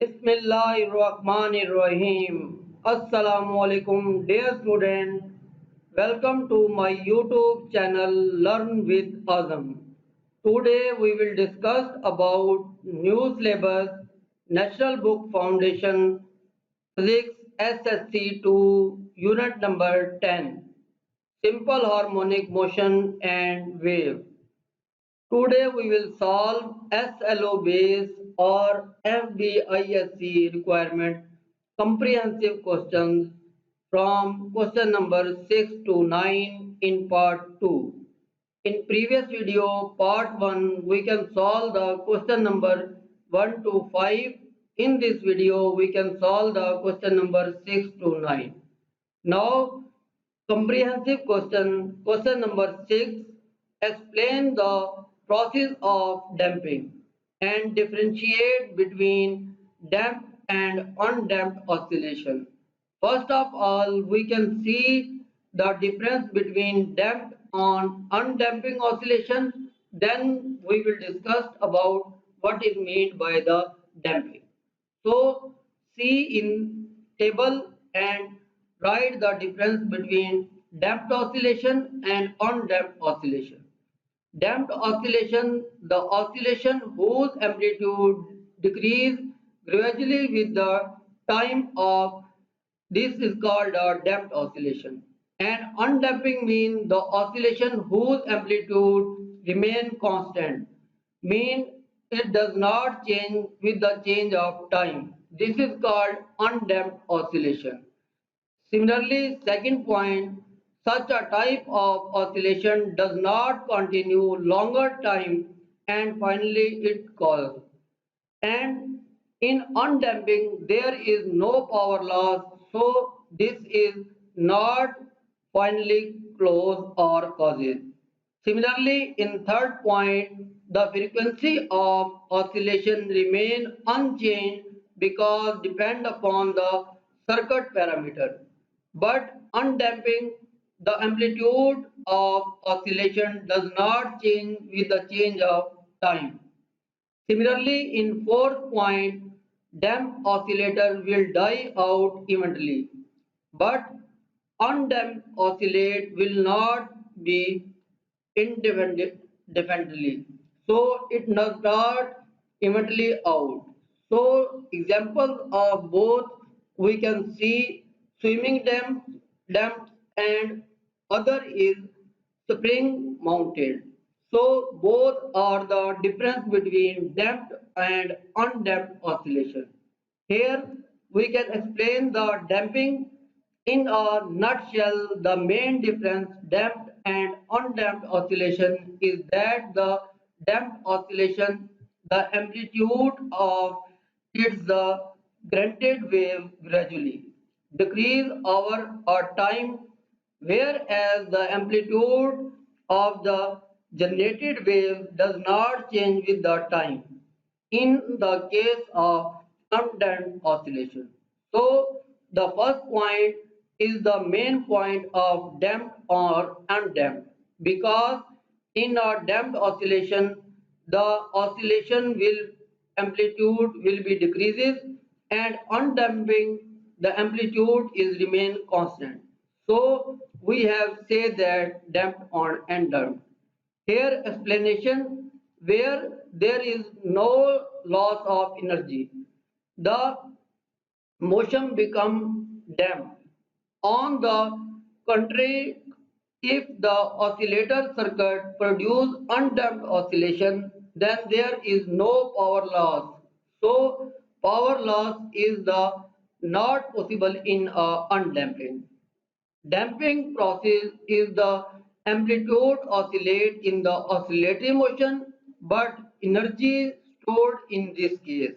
Bismillahirrahmanirrahim. Assalamu Alaikum, dear student. Welcome to my YouTube channel Learn with Azam. Today we will discuss about new syllabus, National Book Foundation, Physics SSC 2, Unit number 10, Simple Harmonic Motion and Wave. Today we will solve SLO base or FBISC requirement comprehensive questions from question number 6 to 9 in part 2. In previous video part 1 we can solve the question number 1 to 5. In this video we can solve the question number 6 to 9. Now comprehensive question number 6, explain the process of damping and differentiate between damped and undamped oscillation. First of all, we can see the difference between damped and undamping oscillation. Then we will discuss about what is meant by the damping. So see in table and write the difference between damped oscillation and undamped oscillation. Damped oscillation, the oscillation whose amplitude decrease gradually with the time of this is called a damped oscillation. And undamping means the oscillation whose amplitude remain constant, mean it does not change with the change of time. This is called undamped oscillation. Similarly, second point, such a type of oscillation does not continue longer time and finally it causes. And in undamping, there is no power loss, so this is not finally close or causes. Similarly, in third point, the frequency of oscillation remain unchanged because depend upon the circuit parameter. But undamping, the amplitude of oscillation does not change with the change of time. Similarly, in fourth point, damped oscillator will die out eventually, but undamped oscillate will not be indefinitely. So it does not eventually out. So examples of both we can see swimming damped and other is spring mounted. So both are the difference between damped and undamped oscillation. Here we can explain the damping in a nutshell. The main difference damped and undamped oscillation is that the damped oscillation, the amplitude of its the granted wave gradually decrease over a time, whereas the amplitude of the generated wave does not change with the time in the case of undamped oscillation. So the first point is the main point of damped or undamped, because in a damped oscillation the oscillation will amplitude will be decreases, and undamping the amplitude is remain constant. So we have said that damped or undamped. Here explanation, where there is no loss of energy, the motion become damped. On the contrary, if the oscillator circuit produce undamped oscillation, then there is no power loss. So power loss is the not possible in a undamping. Damping process is the amplitude oscillate in the oscillatory motion, but energy stored in this case.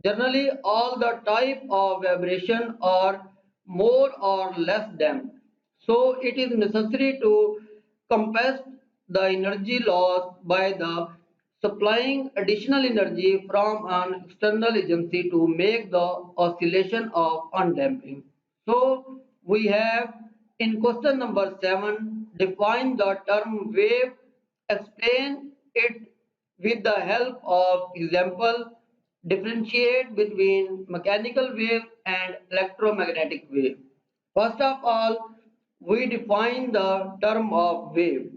Generally, all the type of vibration are more or less damped. So it is necessary to compensate the energy loss by the supplying additional energy from an external agency to make the oscillation of undamping. So we have in question number 7, define the term wave, explain it with the help of example. differentiate between mechanical wave and electromagnetic wave. First of all, we define the term of wave.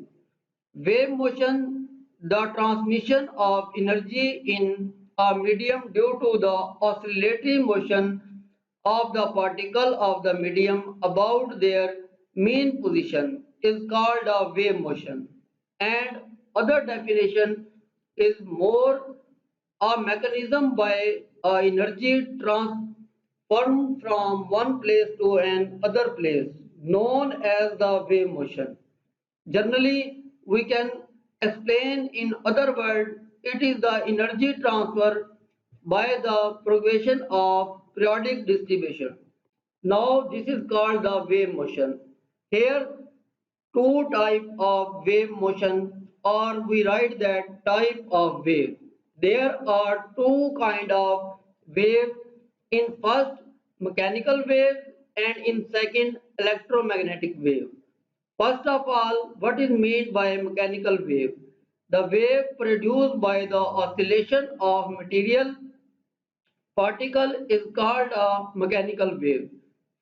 Wave motion, the transmission of energy in a medium due to the oscillatory motion of the particle of the medium about their mean position is called a wave motion. And other definition is more a mechanism by energy transformed from one place to another place known as the wave motion. Generally, we can explain in other words, it is the energy transfer by the progression of periodic distribution. Now, this is called the wave motion. Here, two type of wave motion, or we write that type of wave. There are two kind of wave. In first, mechanical wave, and in second, electromagnetic wave. First of all, what is meant by mechanical wave? The wave produced by the oscillation of material particle is called a mechanical wave.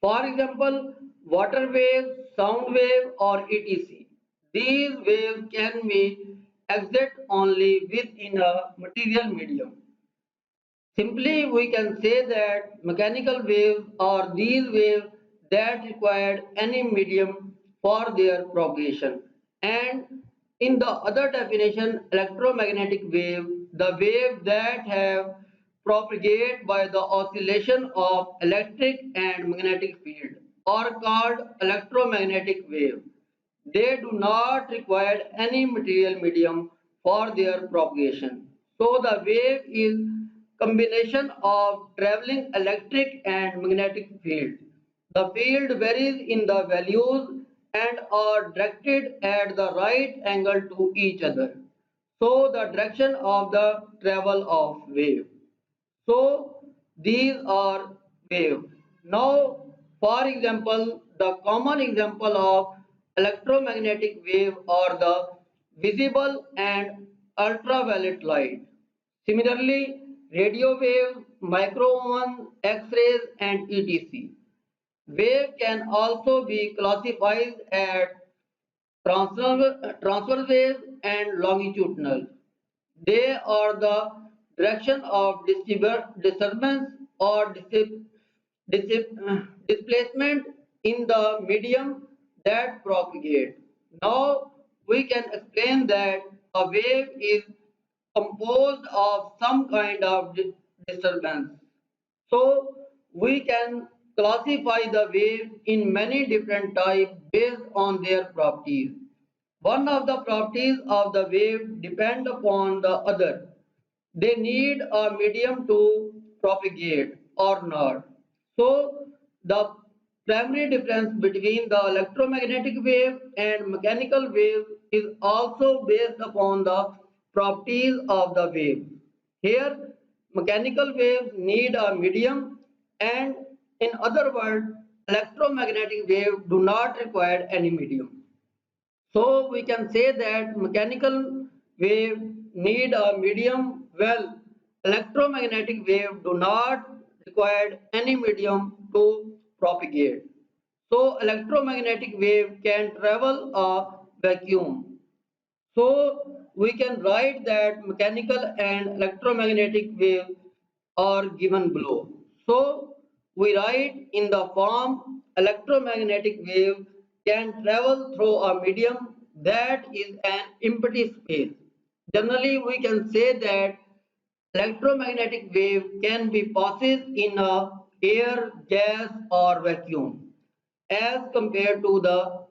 For example, water wave, sound wave or etc. These waves can be exit only within a material medium. Simply, we can say that mechanical waves are these waves that require any medium for their propagation. And in the other definition, electromagnetic wave, the wave that have propagated by the oscillation of electric and magnetic field are called electromagnetic wave. They do not require any material medium for their propagation. So the wave is combination of traveling electric and magnetic field. The field varies in the values and are directed at the right angle to each other. So the direction of the travel of wave. So these are waves. Now, for example, the common example of electromagnetic wave are the visible and ultraviolet light. Similarly, radio waves, microwave, X-rays and etc. Wave can also be classified as transverse wave and longitudinal. They are the direction of disturbance or displacement in the medium that propagate. Now we can explain that a wave is composed of some kind of disturbance. So we can classify the wave in many different types based on their properties. One of the properties of the wave depend upon the other. They need a medium to propagate or not. So the primary difference between the electromagnetic wave and mechanical wave is also based upon the properties of the wave. Here mechanical waves need a medium, and in other words electromagnetic wave do not require any medium. So we can say that mechanical wave need a medium, well electromagnetic wave do not require any medium to propagate. So electromagnetic wave can travel a vacuum. So we can write that mechanical and electromagnetic waves are given below. So we write in the form electromagnetic wave can travel through a medium that is an empty space. Generally we can say that electromagnetic wave can be passes in a air, gas or vacuum as compared to the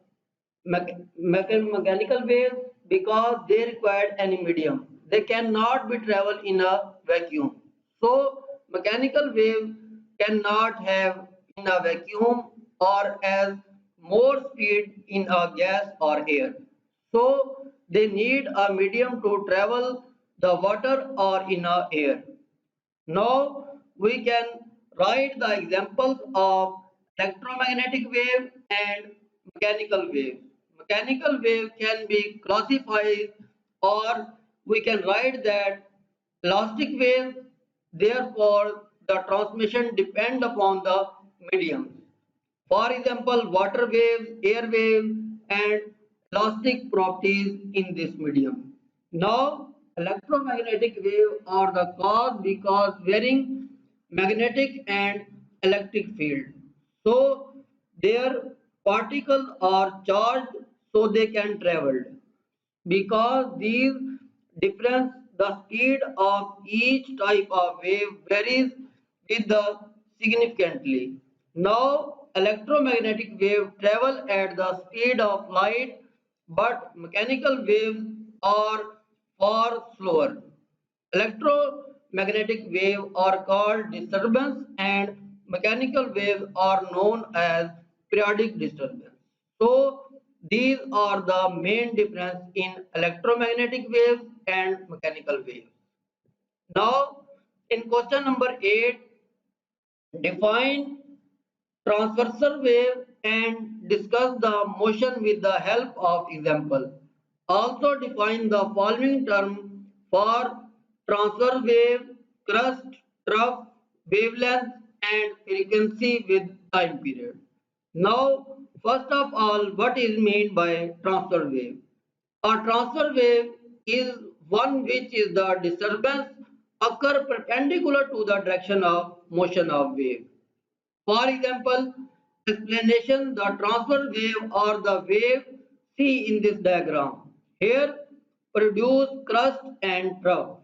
mechanical waves because they require any medium. They cannot be travel in a vacuum. So mechanical waves cannot have in a vacuum or as more speed in a gas or air. So they need a medium to travel the water or in a air. Now we can write the examples of electromagnetic wave and mechanical wave. Mechanical wave can be classified or we can write that elastic wave, Therefore, the transmission depends upon the medium. For example, water waves, air waves, and elastic properties in this medium. Now, electromagnetic waves are the cause because varying magnetic and electric field. So, their particles are charged so they can travel. Because these difference, the speed of each type of wave varies with the significantly. Now, electromagnetic waves travel at the speed of light, but mechanical waves are far slower. Electromagnetic waves are called disturbance and mechanical waves are known as periodic disturbance. So these are the main difference in electromagnetic waves and mechanical waves. Now in question number 8, define transversal wave and discuss the motion with the help of example. Also define the following term for transverse wave, crest, trough, wavelength and frequency with time period. Now, first of all, what is meant by transverse wave? A transverse wave is one which is the disturbance occur perpendicular to the direction of motion of wave. For example, explanation, the transverse wave or the wave see in this diagram. Here produce crust and trough.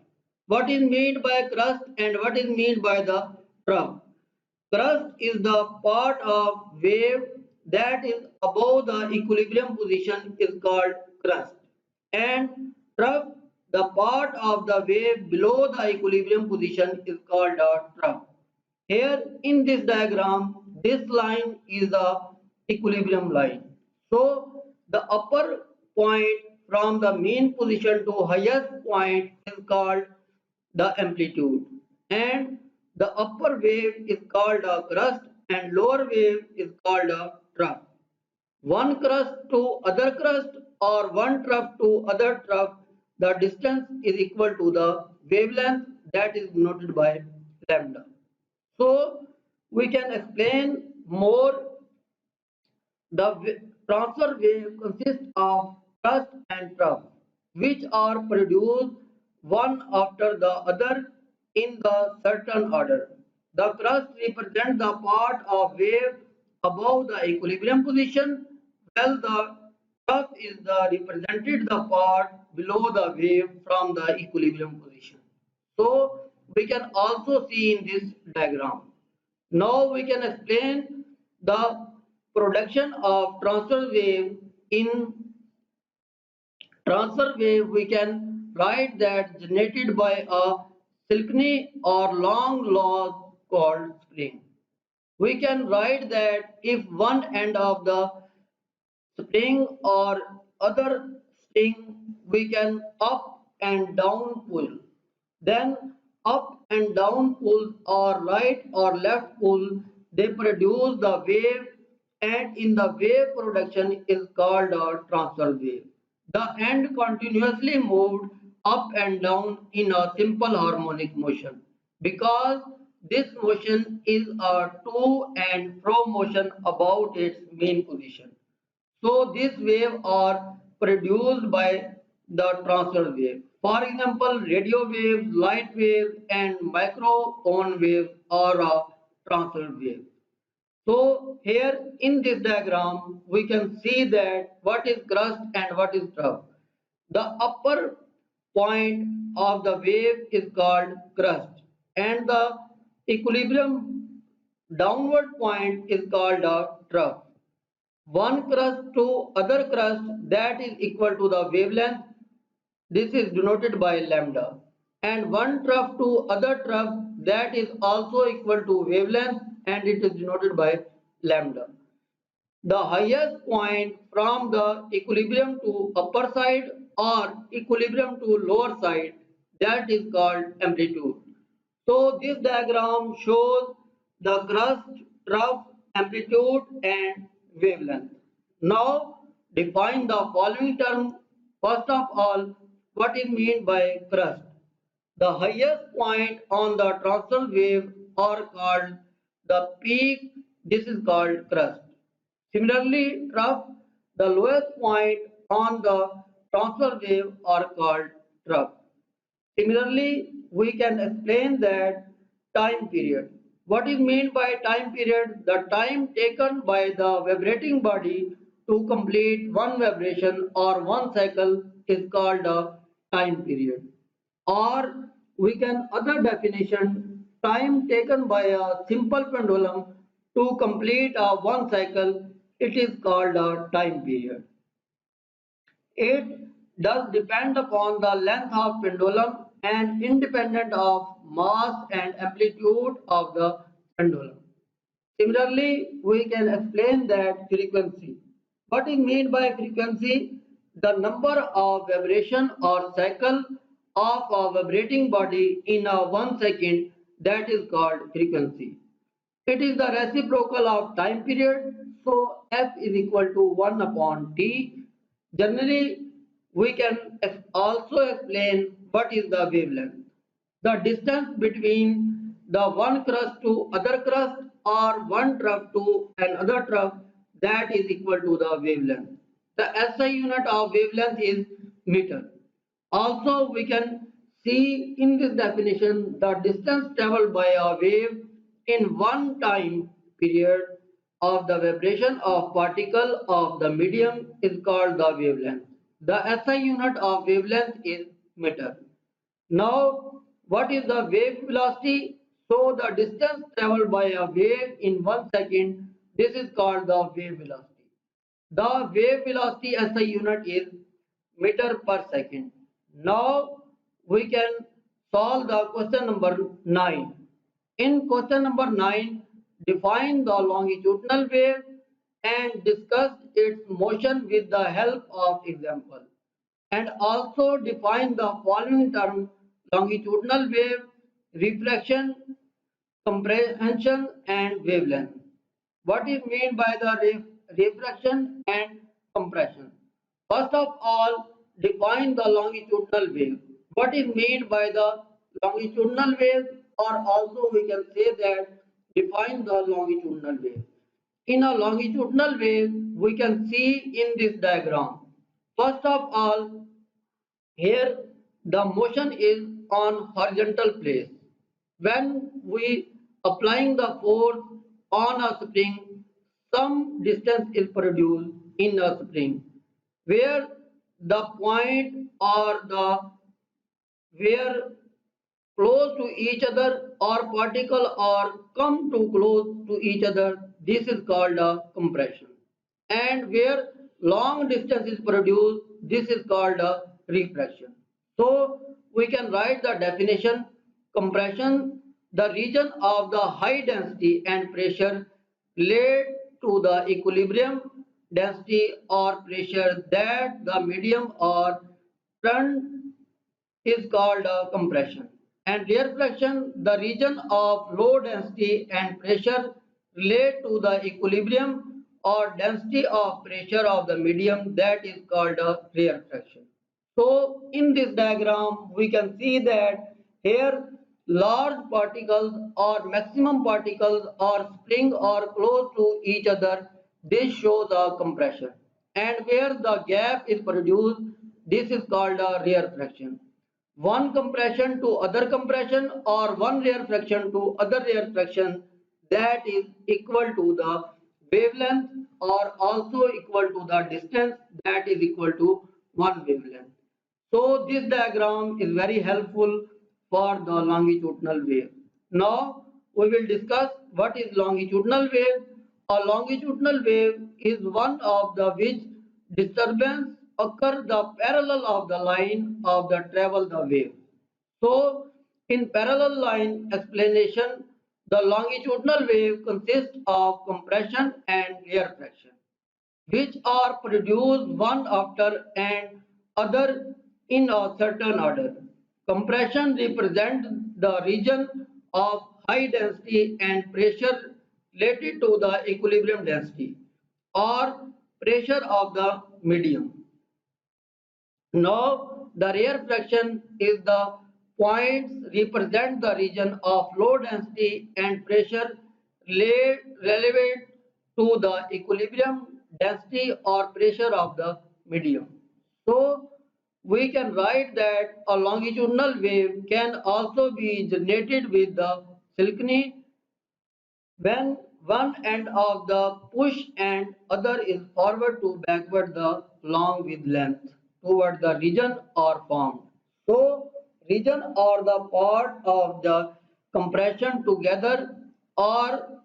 What is meant by crust and what is meant by the trough? Crust is the part of wave that is above the equilibrium position is called crust. And trough, the part of the wave below the equilibrium position is called a trough. Here in this diagram, this line is the equilibrium line. So the upper point from the mean position to highest point is called the amplitude, and the upper wave is called a crust and lower wave is called a trough. One crust to other crust or one trough to other trough, the distance is equal to the wavelength that is denoted by lambda. So we can explain more. The transfer wave consists of crust and trough, which are produced one after the other in the certain order. The crust represents the part of wave above the equilibrium position, while the trough is the represented the part below the wave from the equilibrium position. So we can also see in this diagram. Now we can explain the production of transverse wave. In transverse wave we can write that generated by a silky or long loss called spring. We can write that if one end of the spring or other string we can up and down pull. Then up and down pulls or right or left pull, they produce the wave, and in the wave production is called a transverse wave. The end continuously moved up and down in a simple harmonic motion because this motion is a to and fro motion about its main position. So these waves are produced by the transverse wave. For example, radio waves, light waves and microphone waves are a transverse wave. So here in this diagram, we can see that what is crust and what is trough. The upper point of the wave is called crust and the equilibrium downward point is called a trough. One crust to other crust that is equal to the wavelength, this is denoted by lambda, and one trough to other trough that is also equal to wavelength and it is denoted by lambda. The highest point from the equilibrium to upper side or equilibrium to lower side, that is called amplitude. So this diagram shows the crust, trough, amplitude and wavelength. Now define the following term. First of all, what is meant by crust? The highest point on the transverse wave are called the peak. This is called crest. Similarly, trough, the lowest point on the transverse wave are called trough. Similarly, we can explain that time period. What is meant by time period? The time taken by the vibrating body to complete one vibration or one cycle is called a time period. Or we can other definition, time taken by a simple pendulum to complete a one cycle, it is called a time period. It does depend upon the length of pendulum and independent of mass and amplitude of the pendulum. Similarly, we can explain that frequency. What is meant by frequency? The number of vibration or cycle of a vibrating body in a 1 second, that is called frequency. It is the reciprocal of time period. So F is equal to 1 upon T. Generally, we can also explain what is the wavelength. The distance between the one crust to other crust or one trough to another trough, that is equal to the wavelength. The SI unit of wavelength is meter. Also, we can see in this definition the distance traveled by a wave in one time period of the vibration of particle of the medium is called the wavelength. The SI unit of wavelength is meter. Now, what is the wave velocity? So, the distance traveled by a wave in 1 second, this is called the wave velocity. The wave velocity SI unit is meter per second. Now, we can solve the question number 9. In question number 9, define the longitudinal wave and discuss its motion with the help of example, and also define the following term: longitudinal wave, reflection, comprehension and wavelength. What is meant by the refraction and compression? First of all, define the longitudinal wave. What is meant by the longitudinal wave, or also we can say that define the longitudinal wave. In a longitudinal wave, we can see in this diagram. First of all, here the motion is on horizontal place. When we applying the force on a spring, some distance is produced in a spring where the point or the where close to each other or particle or come too close to each other, this is called a compression. And where long distance is produced, this is called a refraction. So we can write the definition: compression, the region of the high density and pressure related to the equilibrium density or pressure that the medium or front is called compression. And rarefaction, the region of low density and pressure relate to the equilibrium or density of pressure of the medium, that is called rarefaction. So in this diagram we can see that here large particles or maximum particles or spring or close to each other, this shows a compression, and where the gap is produced, this is called a rarefaction. One compression to other compression or one rarefaction to other rarefaction, that is equal to the wavelength or also equal to the distance, that is equal to one wavelength. So this diagram is very helpful for the longitudinal wave. Now we will discuss what is longitudinal wave. A longitudinal wave is one of the which disturbance occur the parallel of the line of the travel the wave. So in parallel line explanation, the longitudinal wave consists of compression and rarefaction, which are produced one after and other in a certain order. Compression represents the region of high density and pressure related to the equilibrium density or pressure of the medium. Now, the rarefaction is the points represent the region of low density and pressure relevant to the equilibrium density or pressure of the medium. So we can write that a longitudinal wave can also be generated with the Silkini when one end of the push and other is forward to backward the long with length toward the region or formed. So region or the part of the compression together or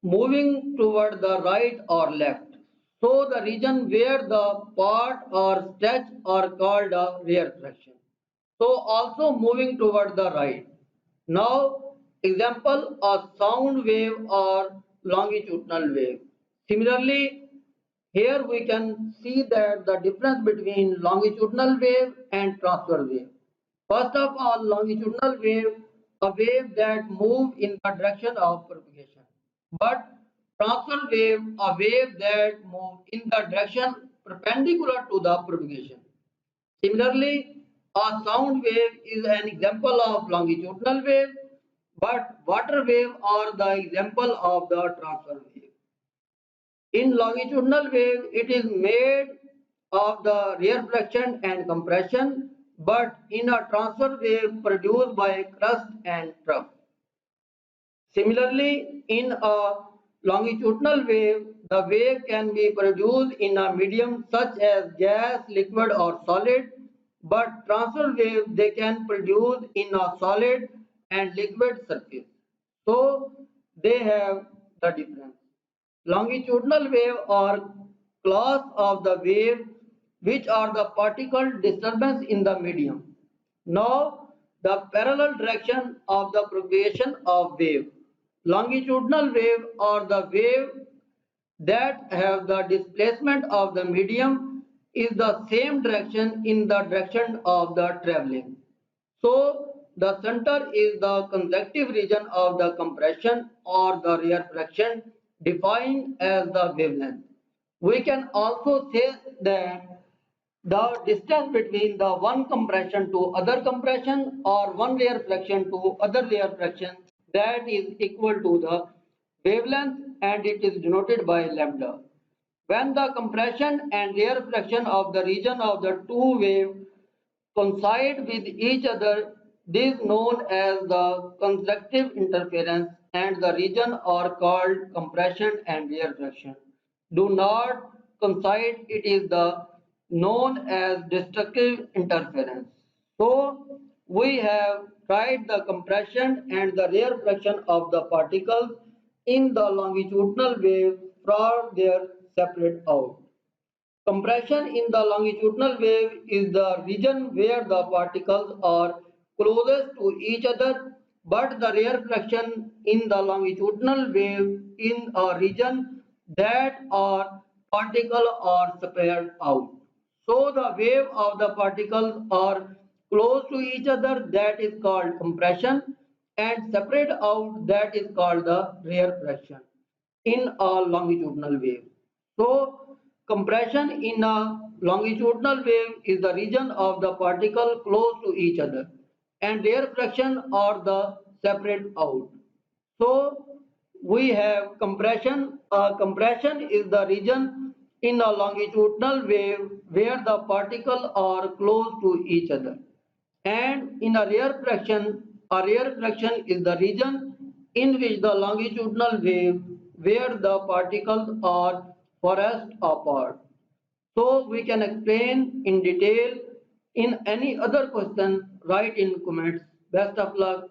moving toward the right or left. So the region where the part or stretch are called a rear fraction. So also moving toward the right. Now example a sound wave or longitudinal wave. Similarly, here we can see that the difference between longitudinal wave and transfer wave. First of all, longitudinal wave, a wave that moves in the direction of propagation. But transfer wave, a wave that moves in the direction perpendicular to the propagation. Similarly, a sound wave is an example of longitudinal wave, but water wave are the example of the transfer wave. In longitudinal wave, it is made of the rarefaction and compression, but in a transfer wave produced by crust and trough. Similarly, in a longitudinal wave, the wave can be produced in a medium such as gas, liquid or solid, but transfer wave they can produce in a solid and liquid surface. So they have the difference. Longitudinal wave are class of the wave which are the particle disturbance in the medium. Now the parallel direction of the propagation of wave. Longitudinal wave are the wave that have the displacement of the medium is the same direction in the direction of the traveling. So the center is the convective region of the compression or the rarefaction defined as the wavelength. We can also say that the distance between the one compression to other compression or one rarefaction to other rarefaction that is equal to the wavelength and it is denoted by lambda. When the compression and rarefaction of the region of the two waves coincide with each other, this is known as the convective interference and the region are called compression and rarefaction. Do not coincide, it is the known as destructive interference. So we have tried the compression and the rarefaction of the particles in the longitudinal wave from their separate out. Compression in the longitudinal wave is the region where the particles are closest to each other, but the rarefaction in the longitudinal wave in a region that are particles are spread out. So the wave of the particles are close to each other, that is called compression, and separate out, that is called the rarefaction in a longitudinal wave. So compression in a longitudinal wave is the region of the particle close to each other and rarefaction are the separate out. So we have compression. Compression is the region in a longitudinal wave where the particles are close to each other. And in a rarefaction is the region in which the longitudinal wave where the particles are farthest apart. So we can explain in detail in any other question, write in comments. Best of luck.